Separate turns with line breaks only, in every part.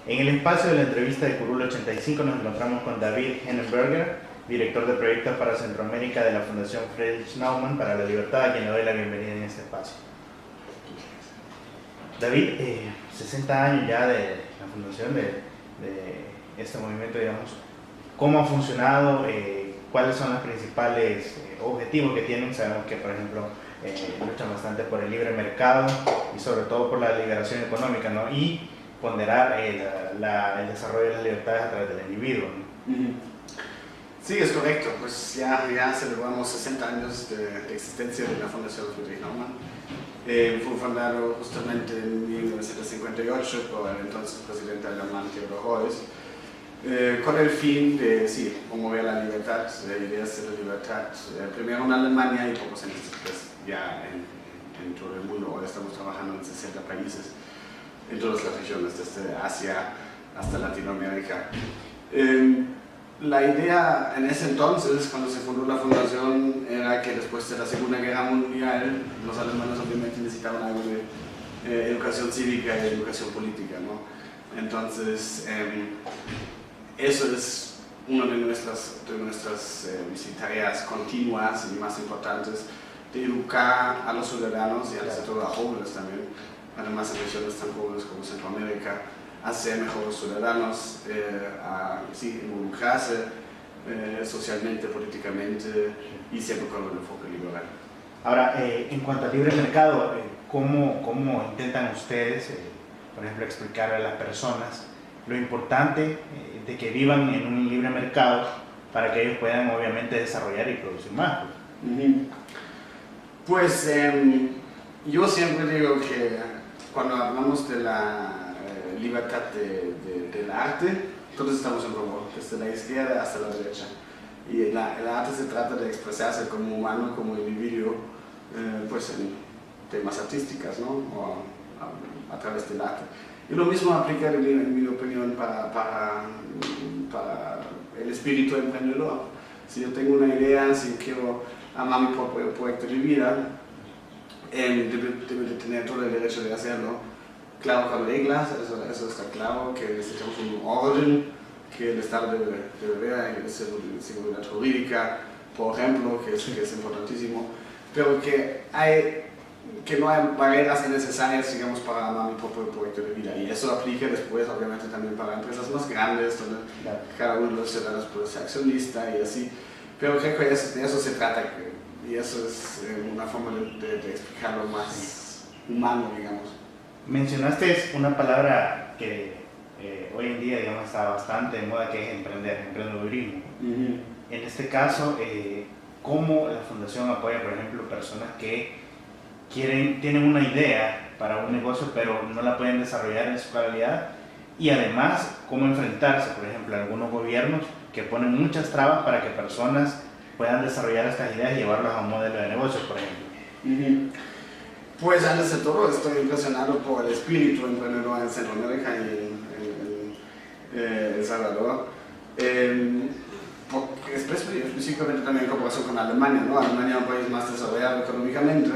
En el espacio de la entrevista de Curul 85 nos encontramos con David Henneberger, director de proyectos para Centroamérica de la Fundación Friedrich Naumann para la Libertad, a quien le doy la bienvenida en este espacio. David, 60 años ya de la fundación de este movimiento, digamos, ¿cómo ha funcionado? ¿Cuáles son los principales objetivos que tienen? Sabemos que, por ejemplo, luchan bastante por el libre mercado y sobre todo por la liberación económica, ¿no? Y ponderar el desarrollo de las libertades a través del individuo, ¿no?
Sí, es correcto. Pues ya celebramos 60 años de existencia de la Fundación Friedrich Naumann. Fue fundado justamente en 1958 por el entonces presidente alemán Theodor Heuss, con el fin de promover la libertad, ideas de la libertad, primero en Alemania y pocos años después ya en todo el mundo. Ahora estamos trabajando en 60 países, en todas las regiones, desde Asia hasta Latinoamérica. La idea en ese entonces, cuando se fundó la fundación, era que después de la Segunda Guerra Mundial, los alemanes obviamente necesitaban algo de educación cívica y educación política, ¿no? Entonces, eso es una de nuestras tareas continuas y más importantes, de educar a los ciudadanos y sobre todo a jóvenes también, además en regiones tan jóvenes como Centroamérica, a ser mejores ciudadanos, a involucrarse socialmente, políticamente y siempre con un enfoque liberal.
Ahora, en cuanto al libre mercado, ¿cómo intentan ustedes, por ejemplo, explicar a las personas lo importante de que vivan en un libre mercado para que ellos puedan obviamente desarrollar y producir más?
Pues yo siempre digo que cuando hablamos de la libertad del arte, todos estamos en común, desde la izquierda hasta la derecha. Y el arte se trata de expresarse como humano, como individuo, pues en temas artísticos, ¿no? O a través del arte. Y lo mismo aplica, en mi opinión, para el espíritu emprendedor. Si yo tengo una idea, si quiero amar mi propio proyecto de vida, debe de tener todo el derecho de hacerlo. Claro, con reglas, eso está claro, que necesitamos un orden, que el Estado debe ver, seguridad jurídica, por ejemplo, que es importantísimo, pero que no hay barreras innecesarias, digamos, para amar mi propio proyecto de vida. Y eso aplica después, obviamente, también para empresas más grandes, donde cada uno de los ciudadanos puede ser accionista y así. Pero creo que de eso se trata, y eso es una forma de explicarlo más humano, digamos.
Mencionaste una palabra que hoy en día, digamos, está bastante de moda, que es emprendedurismo. En este caso, ¿cómo la Fundación apoya, por ejemplo, personas que tienen una idea para un negocio pero no la pueden desarrollar en su calidad? Y además, ¿cómo enfrentarse, por ejemplo, a algunos gobiernos que ponen muchas trabas para que personas puedan desarrollar estas ideas y llevarlas a un modelo de negocio, por ejemplo?
Pues antes de todo estoy impresionado por el espíritu emprendedor en Centroamérica y en El Salvador. Específicamente también en cooperación con Alemania, ¿no? Alemania es un país más desarrollado económicamente,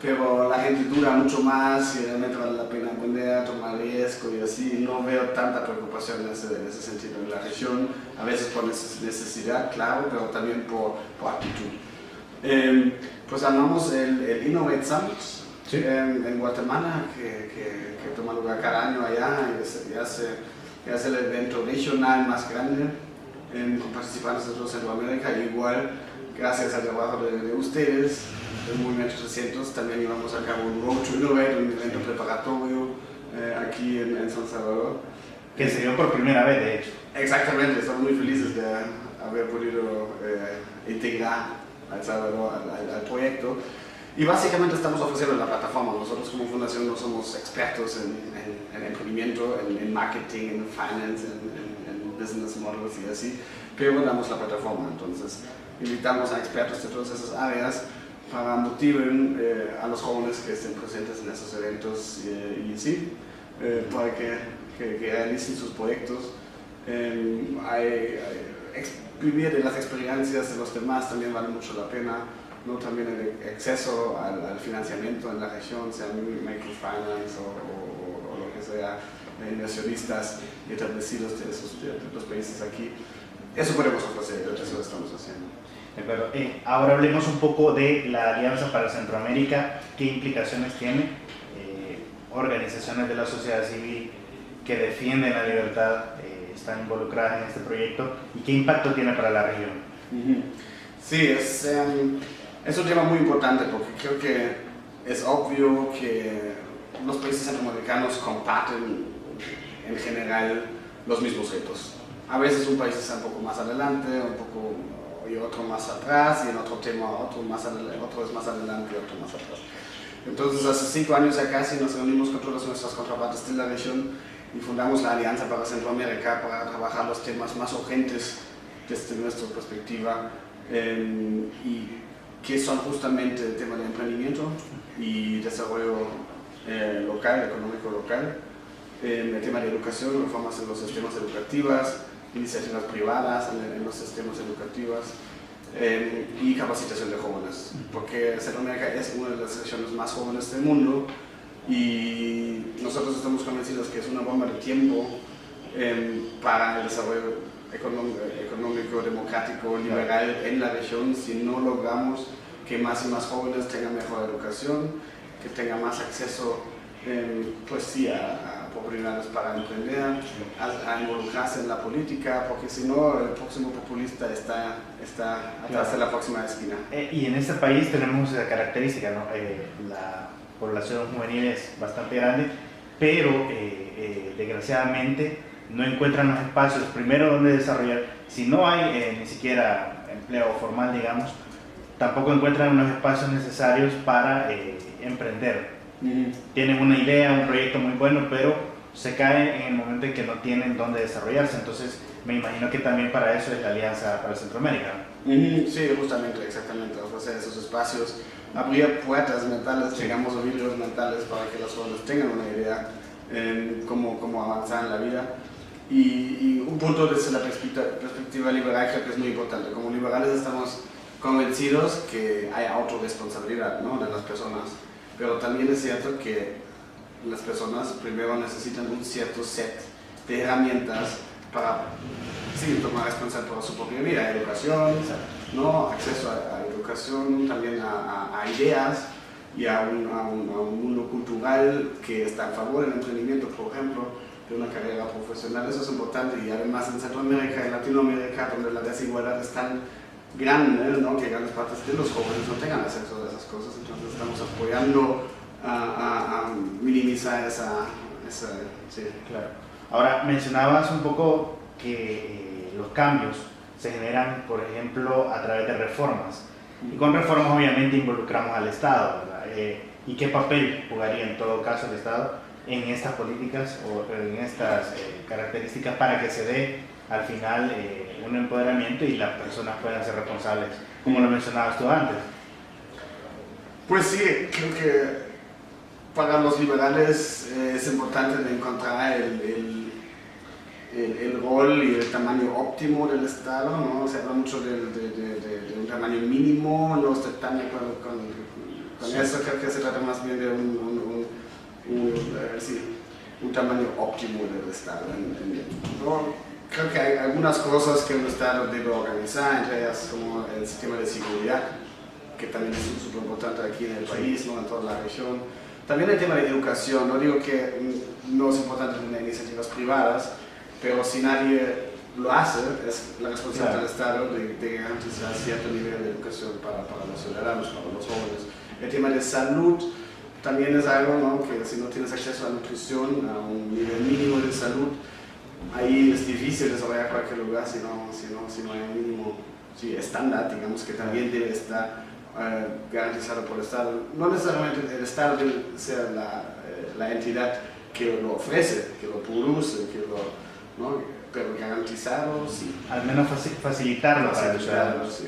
pero la gente dura mucho más y realmente vale la pena aprender, tomar riesgo y así. No veo tanta preocupación en ese sentido en la región, a veces por necesidad, claro, pero también por actitud. Pues armamos el Innovate Summit en Guatemala, que toma lugar cada año allá y hace el evento regional más grande con participantes de toda Centroamérica. Igual, gracias al trabajo de ustedes, del Movimiento 300, también llevamos a cabo un Road to Innovate, un evento preparatorio aquí en San Salvador.
Que se dio por primera vez, de hecho.
Exactamente, estamos muy felices de haber podido integrar a El Salvador al proyecto. Y básicamente estamos ofreciendo la plataforma. Nosotros como fundación no somos expertos en emprendimiento, en marketing, en finance, en business models y así, pero damos la plataforma. Entonces invitamos a expertos de todas esas áreas para motivar a los jóvenes que estén presentes en esos eventos para que realicen sus proyectos. Vivir de las experiencias de los demás también vale mucho la pena, ¿no? También el acceso al financiamiento en la región, sea microfinance o lo que sea inversionistas establecidos de los países aquí. Eso podemos ofrecer, eso lo estamos haciendo.
De acuerdo. Ahora hablemos un poco de la Alianza para Centroamérica. ¿Qué implicaciones tiene? Organizaciones de la sociedad civil que defienden la libertad están involucradas en este proyecto y qué impacto tiene para la región.
Sí, es un tema muy importante porque creo que es obvio que los países centroamericanos comparten en general los mismos retos. A veces un país está un poco más adelante, y otro más atrás, y en otro tema otro es más adelante y otro más atrás. Entonces hace 5 años ya casi nos reunimos con todas nuestras contrapartes de la región y fundamos la Alianza para Centroamérica para trabajar los temas más urgentes desde nuestra perspectiva y que son justamente el tema de emprendimiento y desarrollo local, económico local, el tema de educación, reformas en los sistemas educativos, iniciativas privadas en los sistemas educativos y capacitación de jóvenes, porque Centroamérica es una de las regiones más jóvenes del mundo y nosotros estamos convencidos que es una bomba de tiempo para el desarrollo económico, democrático, liberal en la región si no logramos que más y más jóvenes tengan mejor educación, que tengan más acceso pues sí, a oportunidades para emprender, a involucrarse en la política, porque si no el próximo populista está atrás de la próxima esquina.
Y en este país tenemos esa característica, ¿no? La población juvenil es bastante grande, pero desgraciadamente no encuentran los espacios primero donde desarrollar. Si no hay ni siquiera empleo formal, digamos, tampoco encuentran los espacios necesarios para emprender. Tienen una idea, un proyecto muy bueno, pero se cae en el momento en que no tienen dónde desarrollarse. Entonces me imagino que también para eso es la Alianza para Centroamérica.
Sí, justamente, exactamente, ofrecer esos espacios, abrir puertas mentales, digamos, o vidrios mentales para que los jóvenes tengan una idea cómo avanzar en la vida. Y un punto desde la perspectiva liberal creo que es muy importante. Como liberales estamos convencidos que hay autorresponsabilidad, ¿no?, de las personas, pero también es cierto que las personas primero necesitan un cierto set de herramientas para tomar responsabilidad por su propia vida, educación, ¿no?, acceso a educación, también a ideas y a un mundo cultural que está a favor del emprendimiento, por ejemplo, de una carrera profesional. Eso es importante, y además en Centroamérica y Latinoamérica, donde la desigualdad es tan grande, ¿no?, que grandes partes de los jóvenes no tengan acceso a esas cosas. Entonces estamos apoyando a minimizar esa sí.
Claro. Ahora, mencionabas un poco que los cambios se generan, por ejemplo, a través de reformas. Y con reformas obviamente involucramos al Estado, ¿verdad? ¿Y qué papel jugaría en todo caso el Estado en estas políticas o en estas características para que se dé al final un empoderamiento y las personas puedan ser responsables, como lo mencionabas tú antes?
Pues sí, creo que para los liberales es importante de encontrar el rol y el tamaño óptimo del Estado, ¿no? Se habla mucho de un tamaño mínimo, no estoy tan de acuerdo con eso. Creo que se trata más bien de un tamaño óptimo del Estado. ¿No? Creo que hay algunas cosas que un Estado debe organizar, entre ellas como el sistema de seguridad, que también es súper importante aquí en el país, ¿no?, en toda la región. También el tema de educación, no digo que no es importante tener iniciativas privadas, pero si nadie lo hace, es la responsabilidad del Estado de garantizar cierto nivel de educación para los ciudadanos, para los jóvenes. El tema de salud también es algo, ¿no?, que si no tienes acceso a nutrición, a un nivel mínimo de salud, ahí es difícil desarrollar cualquier lugar si no hay un mínimo estándar, digamos, que también debe estar garantizado por el Estado. No necesariamente el Estado debe ser la entidad que lo ofrece, que lo produce, ¿no?, pero garantizado, sí.
Al menos facilitarlo para los ciudadanos.
Sí.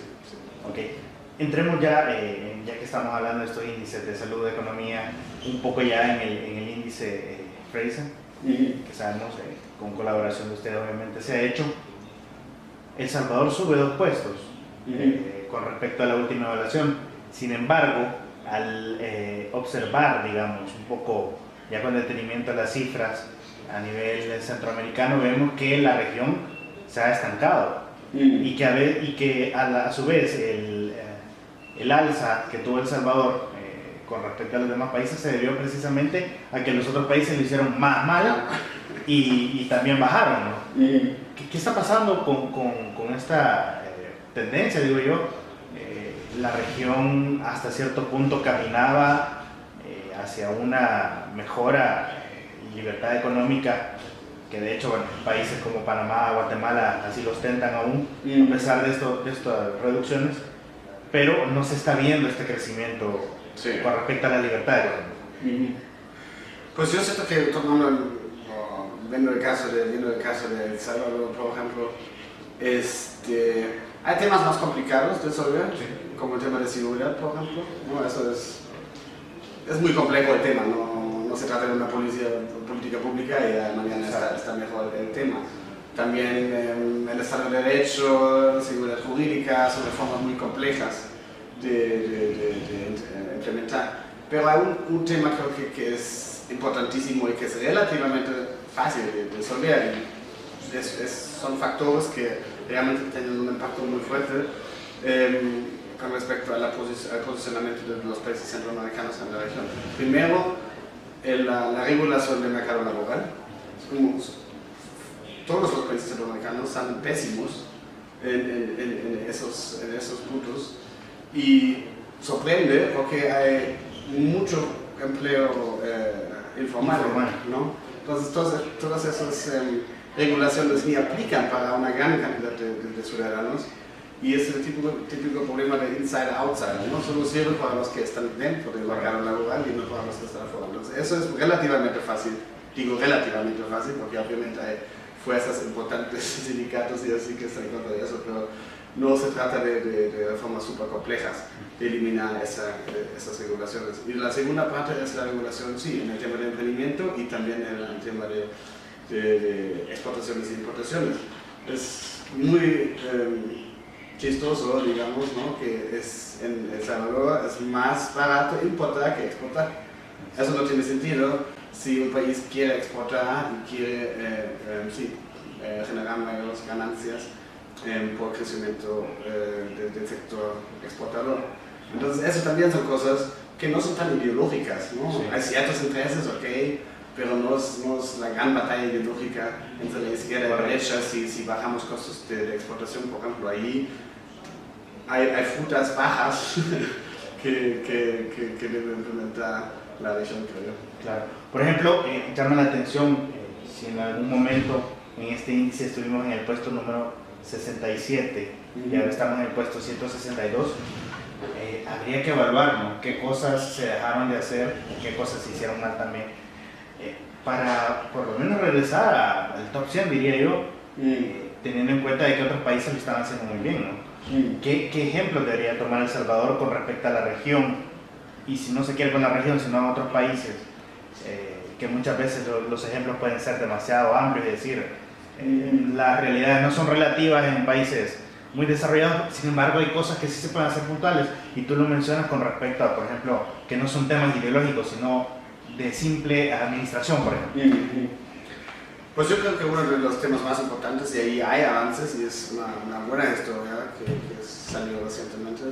Okay. Entremos ya que estamos hablando de estos índices de salud, de economía, un poco ya en el índice Fraser, que sabemos, con colaboración de ustedes obviamente se ha hecho. El Salvador sube 2 puestos con respecto a la última evaluación. Sin embargo, al observar, digamos, un poco ya con detenimiento a las cifras a nivel centroamericano, vemos que la región se ha estancado y que a su vez el alza que tuvo El Salvador con respecto a los demás países se debió precisamente a que los otros países lo hicieron más mal y también bajaron, ¿no? ¿Qué está pasando con esta tendencia, digo yo? La región hasta cierto punto caminaba hacia una mejora y libertad económica, que de hecho, bueno, países como Panamá, Guatemala así lo ostentan aún, a pesar de estas reducciones, pero no se está viendo este crecimiento con respecto a la libertad económica.
Pues yo siento que viendo el caso de El Salvador, por ejemplo, hay temas más complicados de resolver, como el tema de seguridad, por ejemplo, ¿no? Eso es muy complejo el tema, no se trata de una política pública y mañana está mejor el tema. También el Estado de Derecho, seguridad jurídica, son reformas muy complejas de implementar. Pero hay un tema creo que es importantísimo y que es relativamente fácil de resolver. Son factores que realmente tienen un impacto muy fuerte con respecto al posicionamiento de los países centroamericanos en la región. Primero, la regulación del mercado laboral. Todos los países centroamericanos están pésimos en esos puntos y sorprende porque hay mucho empleo informal, ¿no? Entonces todas esas regulaciones ni aplican para una gran cantidad de ciudadanos y es el típico problema de insider-outsider, ¿no? Solo sirve para los que están dentro del mercado laboral y no para los que están afuera. Entonces eso es relativamente fácil, digo relativamente fácil porque obviamente hay fuerzas importantes, sindicatos y así que están en contra de eso, pero no se trata de reformas súper complejas de eliminar esas regulaciones. Y la segunda parte es la regulación, sí, en el tema de emprendimiento y también en el tema de exportaciones y importaciones. Es muy chistoso, digamos, ¿no? Que en El Salvador es más barato importar que exportar. Eso no tiene sentido si un país quiere exportar y quiere generar mayores ganancias por crecimiento del sector exportador. Entonces, eso también son cosas que no son tan ideológicas, ¿no? Sí. Hay ciertos intereses, ok, pero no es la gran batalla ideológica entre la izquierda y la derecha si bajamos costos de exportación, por ejemplo, ahí hay frutas bajas que debe implementar la región, creo yo.
Claro. Por ejemplo, llama la atención si en algún momento en este índice estuvimos en el puesto número 67 y ahora estamos en el puesto 162, habría que evaluar, ¿no? Qué cosas se dejaron de hacer y qué cosas se hicieron mal también para por lo menos regresar al top 100, diría yo, teniendo en cuenta de que otros países lo están haciendo muy bien, ¿no? ¿Qué ejemplos debería tomar El Salvador con respecto a la región? Y si no se quiere con la región, sino a otros países, que muchas veces los ejemplos pueden ser demasiado amplios, es decir, las realidades no son relativas en países muy desarrollados, sin embargo hay cosas que sí se pueden hacer puntuales, y tú lo mencionas con respecto a, por ejemplo, que no son temas ideológicos, sino de simple administración, por ejemplo.
Pues yo creo que uno de los temas más importantes, y ahí hay avances, y es una buena historia que salió recientemente,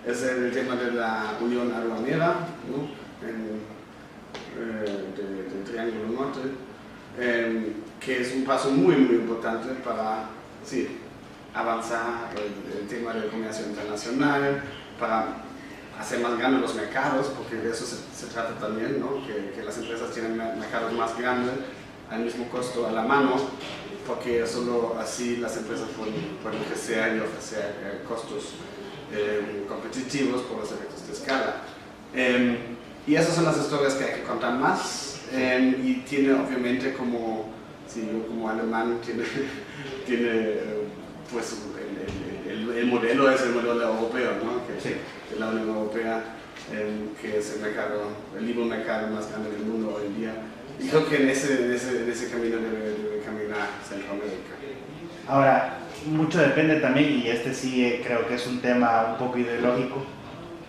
es el tema de la Unión Aduanera, ¿no? del Triángulo Norte, que es un paso muy importante para avanzar el tema del comercio internacional, para hacer más grandes los mercados, porque de eso se trata también, ¿no? que las empresas tienen mercados más grandes al mismo costo a la mano, porque solo así las empresas pueden crecer y ofrecer costos competitivos por los efectos de escala. Y esas son las historias que hay que contar más, y tiene obviamente como alemán tiene pues el modelo es el modelo europeo, ¿no? Que la Unión Europea, que es el libre mercado más grande del mundo hoy en día. Y creo que en ese camino debe caminar Centroamérica.
Ahora, mucho depende también, y este sí creo que es un tema un poco ideológico,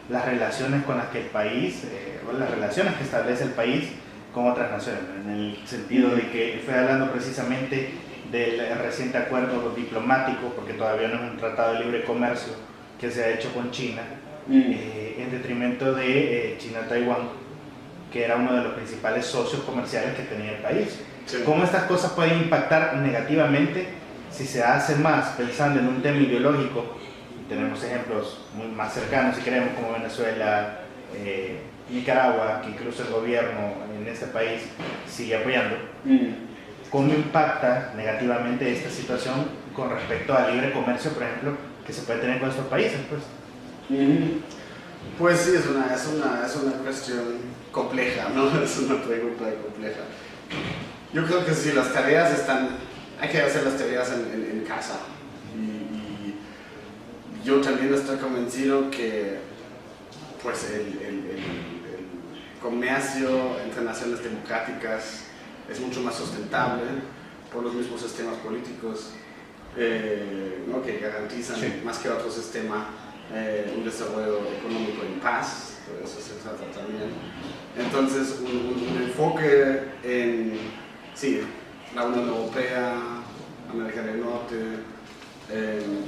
las relaciones con las que el país, o las relaciones que establece el país con otras naciones, en el sentido de que fue hablando precisamente del reciente acuerdo diplomático, porque todavía no es un tratado de libre comercio que se ha hecho con China, en detrimento de China-Taiwán, que era uno de los principales socios comerciales que tenía el país.
Sí.
¿Cómo estas cosas pueden impactar negativamente si se hace más pensando en un tema ideológico? Tenemos ejemplos muy más cercanos, si queremos, como Venezuela, Nicaragua, que incluso el gobierno en este país sigue apoyando. ¿Cómo impacta negativamente esta situación con respecto al libre comercio, por ejemplo, que se puede tener con estos países?
Pues sí, es una cuestión compleja, ¿no? Es una pregunta compleja. Yo creo que sí, las tareas hay que hacer las tareas en casa. Y yo también estoy convencido que pues el comercio entre naciones democráticas es mucho más sustentable por los mismos sistemas políticos, ¿no? Que garantizan más que otro sistema un desarrollo económico en paz, de eso se trata también. Entonces un enfoque en la Unión Europea, América del Norte,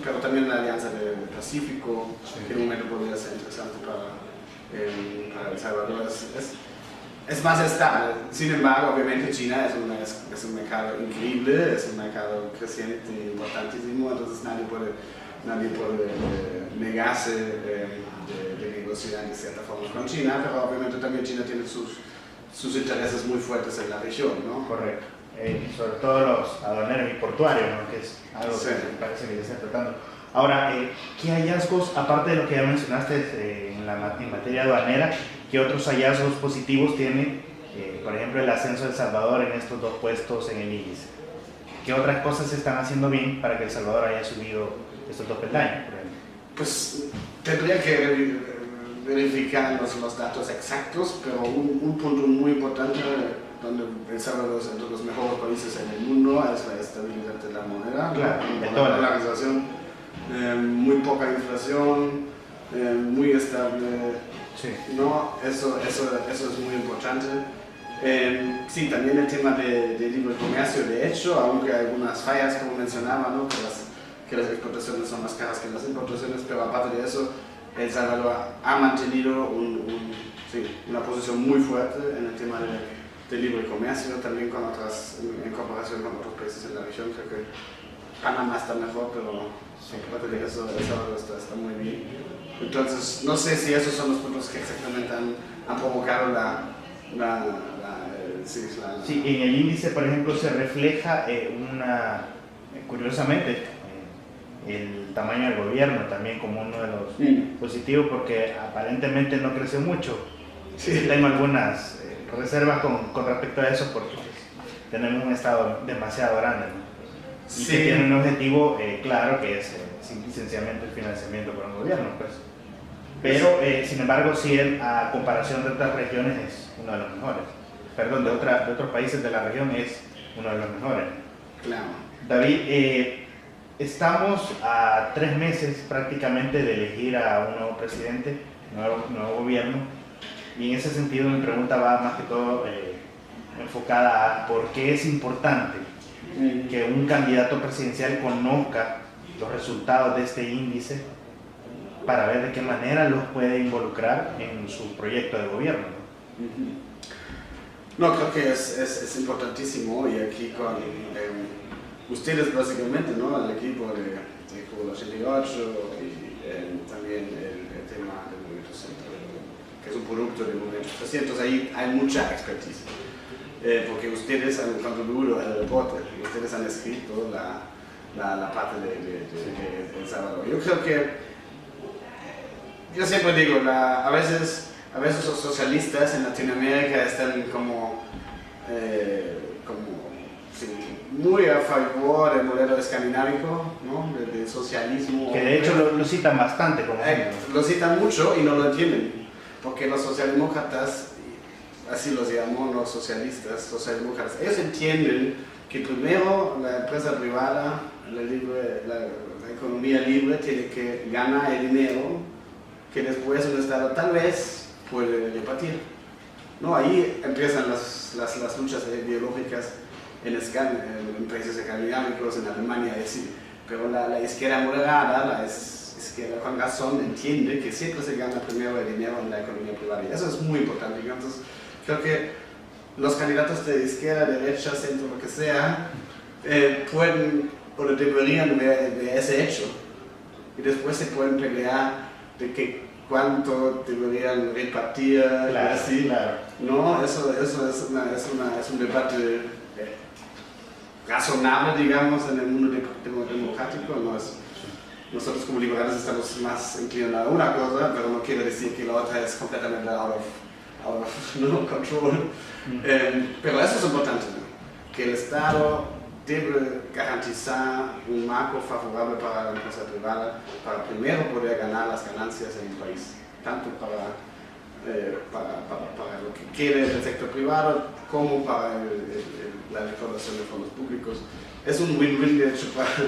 pero también la Alianza del Pacífico, que en un momento podría ser interesante para El Salvador, es más estable. Sin embargo, obviamente China es un mercado increíble, es un mercado creciente y importantísimo, entonces nadie puede negarse de negociar de cierta forma con China, pero obviamente también China tiene sus intereses muy fuertes en la región, ¿no?
Correcto. Sobre todo los aduaneros y portuarios, ¿no? Que es algo que me parece que ya se está tratando. Ahora, ¿qué hallazgos, aparte de lo que ya mencionaste en materia aduanera, qué otros hallazgos positivos tiene, por ejemplo, el ascenso de El Salvador en estos 2 puestos en el índice? ¿Qué otras cosas se están haciendo bien para que El Salvador haya subido estos 2 peldaños, por ejemplo?
Pues tendría que verificar los datos exactos, pero un punto muy importante donde El Salvador es entre los mejores países en el mundo es la estabilidad de la moneda,
claro,
la dolarización, muy poca inflación, muy estable, ¿no? Eso es muy importante. Sí, también el tema de libre comercio, de hecho, aunque hay algunas fallas, como mencionaba, ¿no? que las exportaciones son más caras que las importaciones, pero aparte de eso, El Salvador ha mantenido una posición muy fuerte en el tema de libre comercio, también en comparación con otros países en la región. Creo que Panamá está mejor, pero aparte de eso, El Salvador está muy bien. Entonces, no sé si esos son los puntos que exactamente han provocado
Sí, en el índice, por ejemplo, se refleja curiosamente, el tamaño del gobierno también como uno de los positivos, porque aparentemente no creció mucho. Sí. Tengo algunas reservas con respecto a eso, porque tenemos un estado demasiado grande, ¿no? Y que tiene un objetivo claro, que es sencillamente el financiamiento por un gobierno, pues. Pero, sin embargo, sí, a comparación de otras regiones es uno de los mejores. Perdón, de otros países de la región es uno de los mejores.
Claro.
David, estamos a 3 meses prácticamente de elegir a un nuevo presidente, nuevo gobierno, y en ese sentido mi pregunta va más que todo enfocada a por qué es importante que un candidato presidencial conozca los resultados de este índice para ver de qué manera los puede involucrar en su proyecto de gobierno, ¿no?
No, creo que es importantísimo, y aquí con ustedes básicamente, ¿no? El equipo de Cuba 88 y también el tema del Movimiento Centro, que es un producto del Movimiento 300, ahí hay mucha expertise, porque ustedes han contribuido al reporte, ustedes han escrito la parte de El Salvador. Yo creo que yo siempre digo, a veces los socialistas en Latinoamérica están como muy a favor del modelo escandinavo, ¿no? del socialismo.
Que de hecho lo citan bastante como
lo citan mucho y no lo entienden, porque los socialdemócratas, así los llamamos los socialdemócratas, ellos entienden que primero la empresa privada, la economía libre tiene que ganar el dinero que después un Estado tal vez puede repartir. No, ahí empiezan las las luchas ideológicas en países escandinavos, en Alemania, pero la izquierda moderada, la izquierda con razón, entiende que siempre se gana primero el dinero en la economía privada, y eso es muy importante. Entonces, creo que los candidatos de izquierda, derecha, centro, lo que sea, pueden o deberían ver ese hecho, y después se pueden pelear de que cuánto deberían repartir,
claro,
así.
Claro.
No, eso es un debate razonable, digamos, en el mundo democrático. Nosotros como liberales estamos más inclinados a una cosa, pero no quiere decir que la otra es completamente out of control. Pero eso es importante, ¿no? Que el Estado debe garantizar un marco favorable para la empresa privada, para primero poder ganar las ganancias en un país, tanto para lo que quiere el sector privado como para la recaudación de fondos públicos. Es un win-win de hecho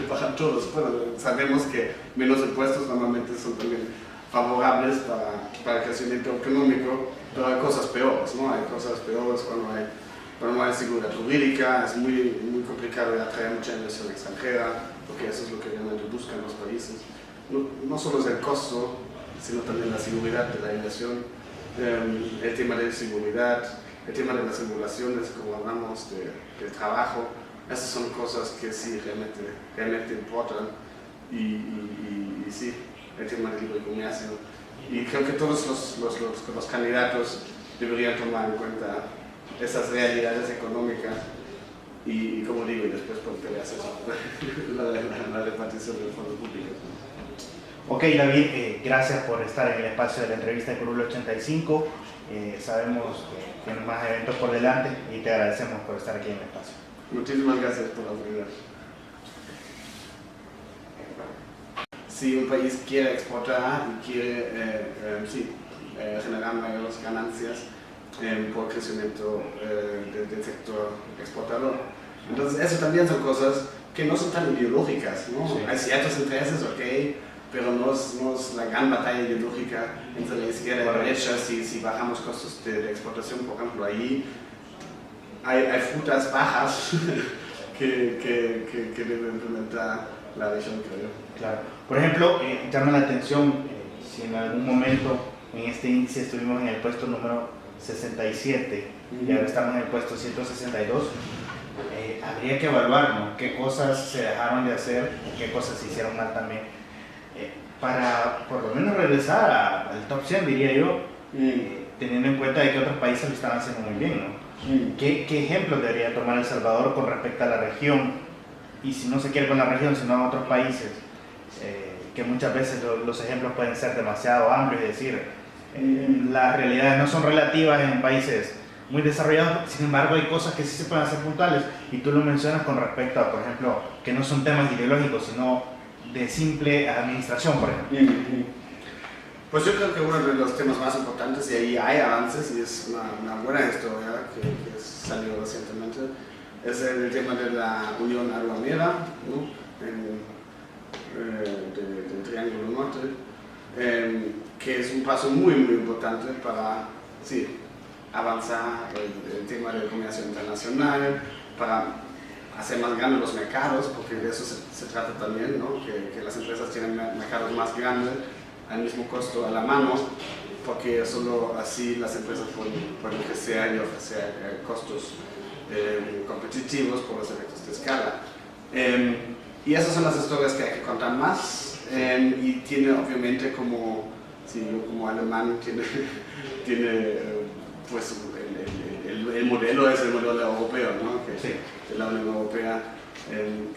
para todos. Bueno, sabemos que menos impuestos normalmente son también favorables para el crecimiento económico, pero hay cosas peores, ¿no? Hay cosas peores cuando no hay seguridad jurídica, es muy complicado atraer mucha inversión extranjera, porque eso es lo que realmente buscan los países. No solo es el costo, sino también la seguridad de la inversión, el tema de seguridad, el tema de las regulaciones, como hablamos del trabajo. Esas son cosas que sí realmente importan, y sí, el tema del libre comercio. Y creo que todos los candidatos deberían tomar en cuenta esas realidades económicas y como digo, y después por pelearse la repartición de los fondos públicos.
Ok, David, gracias por estar en el espacio de la entrevista de Curul 85. Sabemos que tienes más eventos por delante y te agradecemos por estar aquí en el espacio.
Muchísimas gracias por la oportunidad. Si un país quiere exportar y quiere generar mayores ganancias por crecimiento del sector exportador, entonces eso también son cosas que no son tan ideológicas, ¿no? Sí. Hay ciertos intereses, ok, pero no es la gran batalla ideológica entre la izquierda y la derecha. Si bajamos costos de exportación, por ejemplo, ahí hay frutas bajas que debe implementar la región, creo.
Claro. Por ejemplo, llama la atención si en algún momento en este índice estuvimos en el puesto número 67 y ahora estamos en el puesto 162, habría que evaluar, ¿no?, qué cosas se dejaron de hacer, qué cosas se hicieron mal también, para por lo menos regresar al top 100, diría yo, teniendo en cuenta de que otros países lo están haciendo muy bien, ¿no? ¿Qué ejemplos debería tomar El Salvador con respecto a la región? Y si no se quiere con la región, sino a otros países, que muchas veces los ejemplos pueden ser demasiado amplios, es decir, las realidades no son relativas en países muy desarrollados, sin embargo hay cosas que sí se pueden hacer puntuales, y tú lo mencionas con respecto a, por ejemplo, que no son temas ideológicos, sino de simple administración, por ejemplo.
Pues yo creo que uno de los temas más importantes, y ahí hay avances, y es una buena historia que salió recientemente, es el tema de la Unión Aduanera, ¿no?, del Triángulo Norte, que es un paso muy importante para avanzar el tema del comercio internacional, para hacer más grandes los mercados, porque de eso se trata también, ¿no?, que las empresas tienen mercados más grandes al mismo costo a la mano, porque solo así las empresas pueden crecer y ofrecer costos competitivos por los efectos de escala. Y esas son las historias que hay que contar más, y tiene obviamente como alemán tiene pues el modelo es el modelo europeo, ¿no?, de la Unión Europea,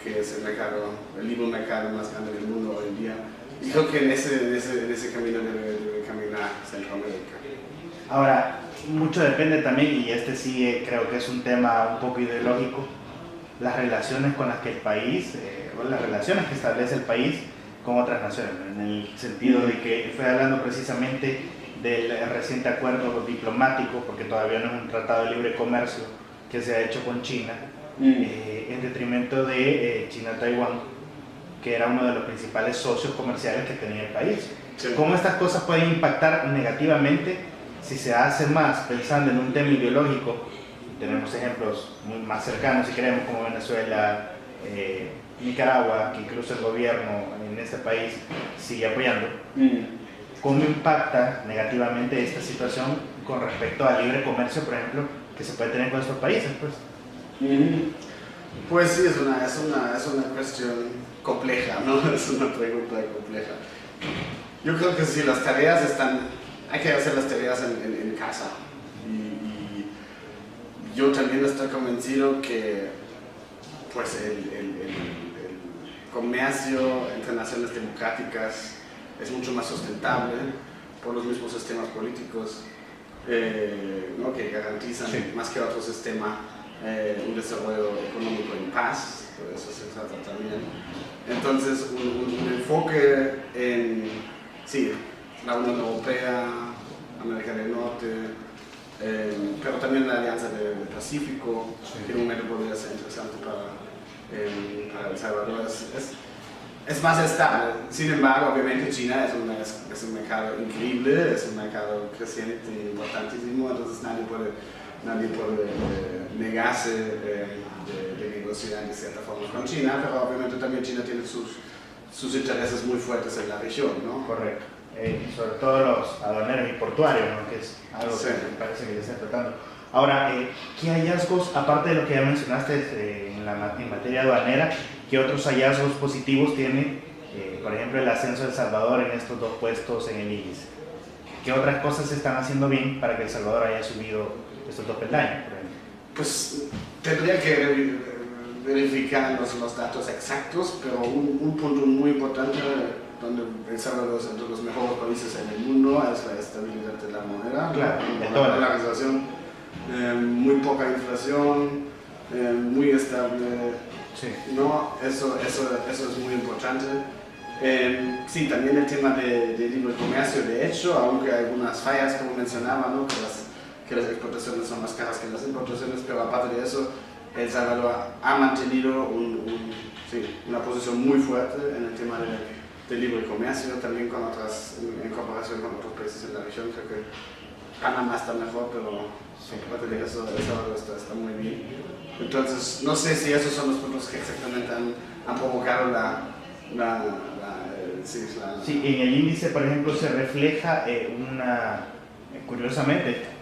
que es el libre mercado más grande del mundo hoy en día. Y creo que en ese camino debe caminar Centroamérica.
Ahora, mucho depende también, y este sí creo que es un tema un poco ideológico, las relaciones con las que el país, o las relaciones que establece el país con otras naciones, en el sentido de que estoy hablando precisamente del reciente acuerdo diplomático, porque todavía no es un tratado de libre comercio que se ha hecho con China, en detrimento de China-Taiwán, que era uno de los principales socios comerciales que tenía el país. Sí. ¿Cómo estas cosas pueden impactar negativamente si se hace más pensando en un tema ideológico tenemos ejemplos más cercanos, si queremos, como Venezuela, Nicaragua, que incluso el gobierno en este país sigue apoyando, ¿cómo impacta negativamente esta situación con respecto al libre comercio, por ejemplo, que se puede tener con estos países?
Pues sí, es una cuestión compleja, ¿no? Es una pregunta compleja. Yo creo que sí, las tareas hay que hacer las tareas en casa. Y yo también estoy convencido que pues el comercio entre naciones democráticas es mucho más sustentable por los mismos sistemas políticos, ¿no? Que garantizan más que otro sistema un desarrollo económico en paz, por eso se trata también. Entonces, un enfoque en la Unión Europea, América del Norte, pero también la Alianza del Pacífico, que en un momento podría ser interesante para El Salvador, es más estable. Sin embargo, obviamente China es un mercado increíble, es un mercado creciente y importantísimo, entonces nadie puede negarse de negociar de cierta forma con China, pero obviamente también China tiene sus intereses muy fuertes en la región, ¿no?
Correcto. Sobre todo los aduaneros y portuarios, ¿no? Que es algo que me parece que ya se está tratando. Ahora, ¿qué hallazgos, aparte de lo que ya mencionaste en materia aduanera, qué otros hallazgos positivos tiene, por ejemplo, el ascenso de El Salvador en estos 2 puestos en el índice? ¿Qué otras cosas se están haciendo bien para que El Salvador haya subido estos 2 peldaños, por ejemplo?
Pues tendría que verificar los datos exactos, pero un punto muy importante donde El Salvador es entre los mejores países en el mundo es la estabilidad de la moneda,
claro,
la dolarización, muy poca inflación, muy estable, ¿no? Eso es muy importante. Sí, también el tema de libre comercio, de hecho, aunque hay algunas fallas, como mencionaba, ¿no? que las exportaciones son más caras que las importaciones, pero aparte de eso, El Salvador ha mantenido una posición muy fuerte en el tema de libre comercio, también en comparación con otros países en la región. Creo que Panamá está mejor, pero aparte de eso, El Salvador está muy bien. Entonces, no sé si esos son los puntos que exactamente han provocado
Sí, en el índice, por ejemplo, se refleja curiosamente,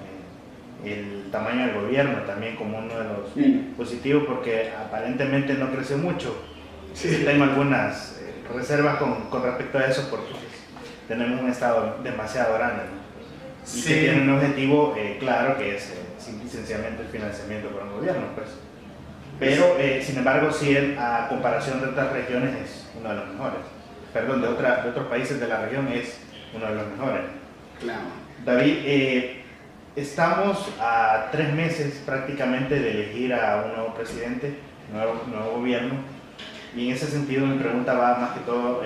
el tamaño del gobierno también como uno de los positivos, porque aparentemente no creció mucho. Tengo algunas reservas con respecto a eso, porque tenemos un estado demasiado grande, ¿no? Y que tiene un objetivo claro, que es sencillamente el financiamiento por el gobierno, pues. Pero sin embargo, sí, a comparación de otras regiones es uno de los mejores. Perdón, de otros países de la región es uno de los mejores.
Claro.
David, estamos a 3 meses prácticamente de elegir a un nuevo presidente, nuevo gobierno, y en ese sentido mi pregunta va más que todo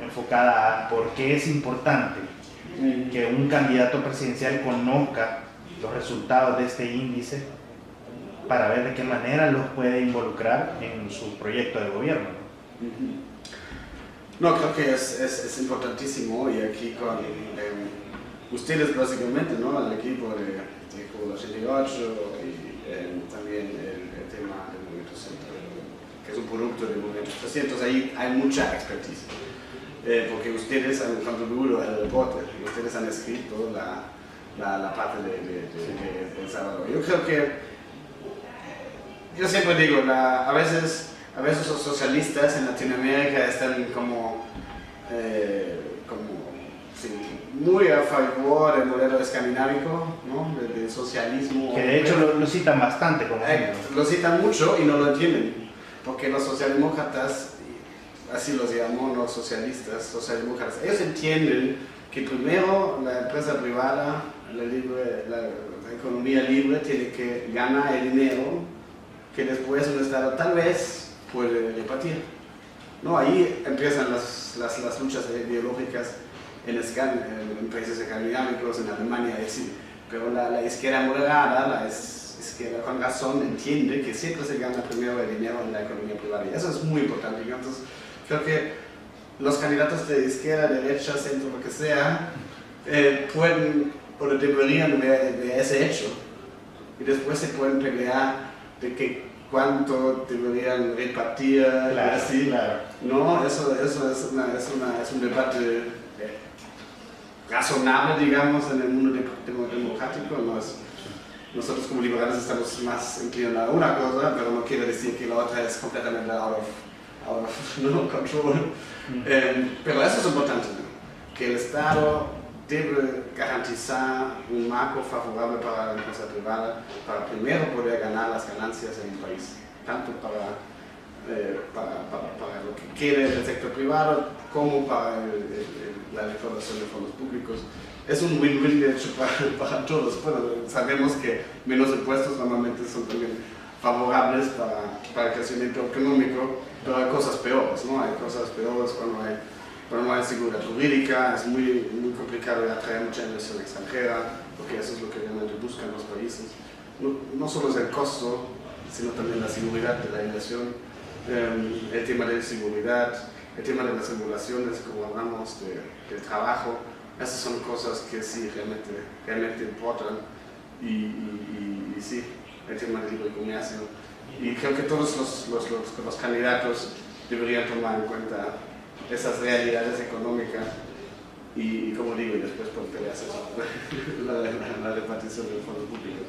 enfocada a por qué es importante que un candidato presidencial conozca los resultados de este índice para ver de qué manera los puede involucrar en su proyecto de gobierno.
No, creo que es importantísimo, y aquí con ustedes básicamente, ¿no? El equipo de Cuba 88 y también el tema del Movimiento Centro, que es un producto del Movimiento 300, ahí hay mucha expertise, porque ustedes han contribuido al reporte, ustedes han escrito la parte de El Salvador. Yo creo que, yo siempre digo, a veces los socialistas en Latinoamérica están muy a favor del modelo escandinavo, ¿no? del socialismo.
Que de hecho lo citan bastante como ejemplo.
Lo citan mucho y no lo entienden, porque los socialdemócratas, así los llamamos los socialdemócratas, ellos entienden que primero la empresa privada, la economía libre tiene que ganar el dinero que después un Estado tal vez puede repartir. No, ahí empiezan las luchas ideológicas en países escandinavos, en Alemania, pero la izquierda moderada, la izquierda con razón, entiende que siempre se gana primero el dinero en la economía privada, y eso es muy importante. Entonces, creo que los candidatos de izquierda, derecha, centro, lo que sea, pueden o deberían ver ese hecho y después se pueden pelear de que cuánto deberían repartir,
claro,
así.
Claro.
No, eso es un debate razonable, digamos, en el mundo democrático. No es, nosotros como liberales estamos más inclinados a una cosa, pero no quiere decir que la otra es completamente out of control. Pero eso es importante, ¿no? Que el Estado debe garantizar un marco favorable para la empresa privada, para primero poder ganar las ganancias en el país, tanto para lo que quiere el sector privado como para la recaudación de fondos públicos. Es un win-win de hecho para todos. Bueno, sabemos que menos impuestos normalmente son también favorables para el crecimiento económico, pero hay cosas peores, ¿no? Hay cosas peores cuando no hay seguridad jurídica, es muy complicado atraer mucha inversión extranjera, porque eso es lo que realmente buscan los países. No solo es el costo, sino también la seguridad de la inversión, el tema de seguridad, el tema de las regulaciones, como hablamos del trabajo. Esas son cosas que sí realmente importan y sí, el tema del libre comercio. Y creo que todos los candidatos deberían tomar en cuenta esas realidades económicas y como digo, y después por pelearse la repartición de fondos públicos.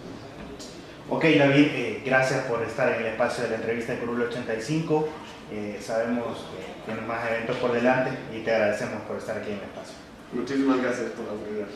Ok, David, gracias por estar en el espacio de la entrevista de Curul 85. Sabemos que tienes más eventos por delante y te agradecemos por estar aquí en el espacio.
Muchísimas gracias por la oportunidad.